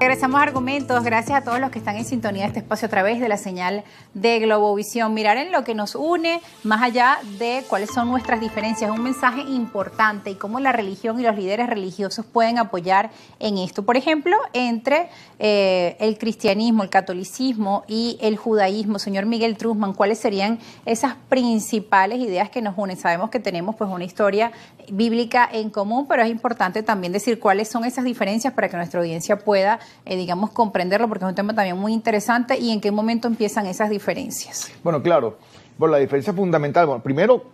Regresamos a Argumentos. Gracias a todos los que están en sintonía de este espacio a través de la señal de Globovisión. Mirar en lo que nos une, más allá de cuáles son nuestras diferencias, un mensaje importante y cómo la religión y los líderes religiosos pueden apoyar en esto. Por ejemplo, entre el cristianismo, el catolicismo y el judaísmo. Señor Miguel Truzman, ¿cuáles serían esas principales ideas que nos unen? Sabemos que tenemos pues una historia bíblica en común, pero es importante también decir cuáles son esas diferencias para que nuestra audiencia pueda, digamos, comprenderlo, porque es un tema también muy interesante, y en qué momento empiezan esas diferencias. Bueno, claro, bueno, la diferencia fundamental, bueno, primero,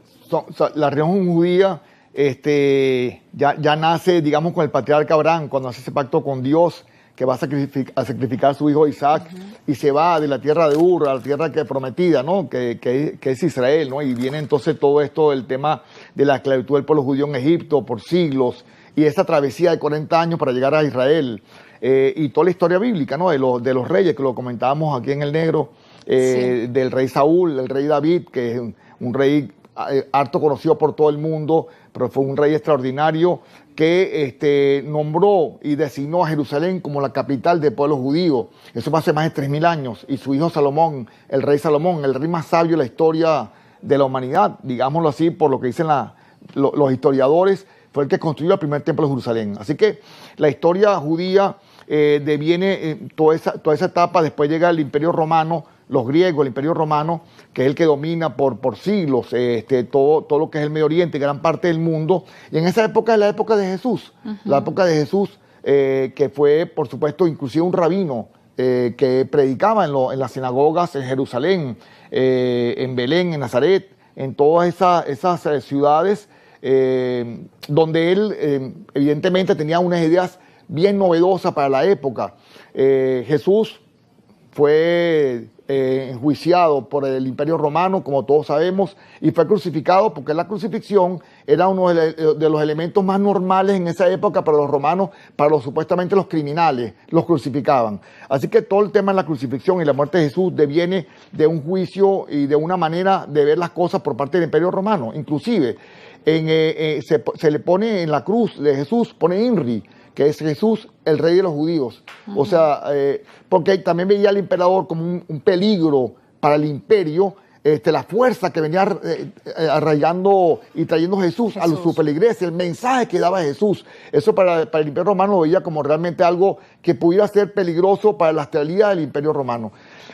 la religión judía ya nace, digamos, con el patriarca Abraham, cuando hace ese pacto con Dios, que va a sacrificar a su hijo Isaac, y se va de la tierra de Ur a la tierra que prometida, ¿no? Que es Israel, ¿no? Y viene entonces todo esto del tema de la esclavitud del pueblo judío en Egipto por siglos, y esa travesía de 40 años para llegar a Israel, y toda la historia bíblica, ¿no? De los reyes, que lo comentábamos aquí en El Negro, sí. Del rey Saúl, del rey David, que es un rey harto conocido por todo el mundo, pero fue un rey extraordinario que nombró y designó a Jerusalén como la capital del pueblo judío. Eso fue hace más de 3000 años. Y su hijo Salomón, el rey Salomón, el rey más sabio de la historia de la humanidad, digámoslo así, por lo que dicen los historiadores, fue el que construyó el primer templo de Jerusalén. Así que la historia judía deviene toda esa etapa. Después llega el Imperio Romano, los griegos, el Imperio Romano, que es el que domina por siglos todo lo que es el Medio Oriente, gran parte del mundo. Y en esa época es la época de Jesús, la época de Jesús, que fue, por supuesto, inclusive un rabino que predicaba en las sinagogas en Jerusalén, en Belén, en Nazaret, en todas esas ciudades, donde él evidentemente tenía unas ideas bien novedosas para la época. Jesús fue enjuiciado por el Imperio Romano, como todos sabemos, y fue crucificado, porque la crucifixión era uno de los elementos más normales en esa época para los romanos, supuestamente los criminales, los crucificaban. Así que todo el tema de la crucifixión y la muerte de Jesús deviene de un juicio y de una manera de ver las cosas por parte del Imperio Romano. Inclusive, se le pone en la cruz de Jesús, pone INRI, que es Jesús, el rey de los judíos. O sea, porque también veía al emperador como un peligro para el imperio, la fuerza que venía arraigando y trayendo Jesús a su feligreses, el mensaje que daba Jesús. Eso para el Imperio Romano lo veía como realmente algo que pudiera ser peligroso para la estabilidad del Imperio Romano.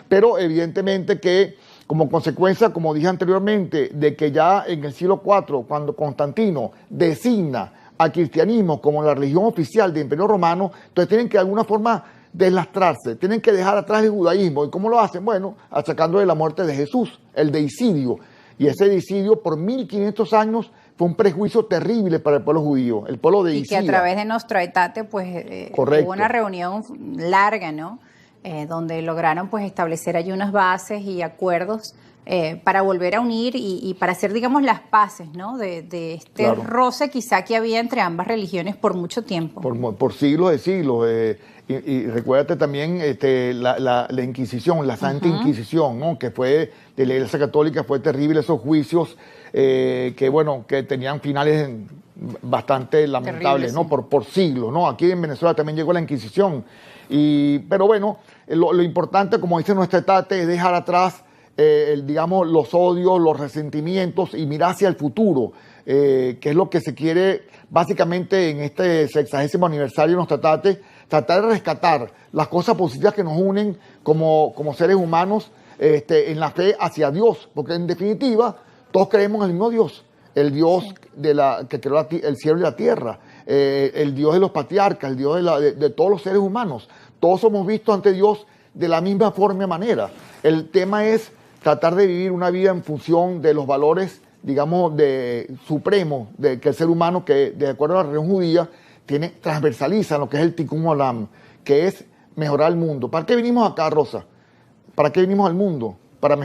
Pero evidentemente que, como consecuencia, como dije anteriormente, de que ya en el siglo IV, cuando Constantino designa al cristianismo como la religión oficial del Imperio Romano, entonces tienen que de alguna forma deslastrarse, tienen que dejar atrás el judaísmo. ¿Y cómo lo hacen? Bueno, achacándole la muerte de Jesús, el deicidio. Y ese deicidio por 1500 años fue un prejuicio terrible para el pueblo judío, el pueblo deicida. Y que a través de Nostra Aetate, pues, hubo una reunión larga, ¿no? Donde lograron pues establecer allí unas bases y acuerdos para volver a unir y para hacer, digamos, las paces, ¿no? De este roce quizá que había entre ambas religiones por mucho tiempo. Por siglos de siglos. Y recuérdate también la Inquisición, la Santa Inquisición, ¿no? Que fue de la Iglesia Católica, fue terrible esos juicios que tenían finales bastante lamentables, ¿no? Sí. Por siglos, ¿no? Aquí en Venezuela también llegó la Inquisición. Pero bueno, lo importante, como dice Nostra Aetate, es dejar atrás digamos, los odios, los resentimientos y mirar hacia el futuro, que es lo que se quiere básicamente en este 60º aniversario de Nostra Aetate, tratar de rescatar las cosas positivas que nos unen como seres humanos en la fe hacia Dios, porque en definitiva todos creemos en el mismo Dios, el Dios que creó el cielo y la tierra, el Dios de los patriarcas, el Dios de todos los seres humanos. Todos somos vistos ante Dios de la misma forma y manera. El tema es tratar de vivir una vida en función de los valores, digamos, supremos que el ser humano, que de acuerdo a la religión judía, transversaliza lo que es el Tikkun Olam, que es mejorar el mundo. ¿Para qué vinimos acá, Rosa? ¿Para qué vinimos al mundo?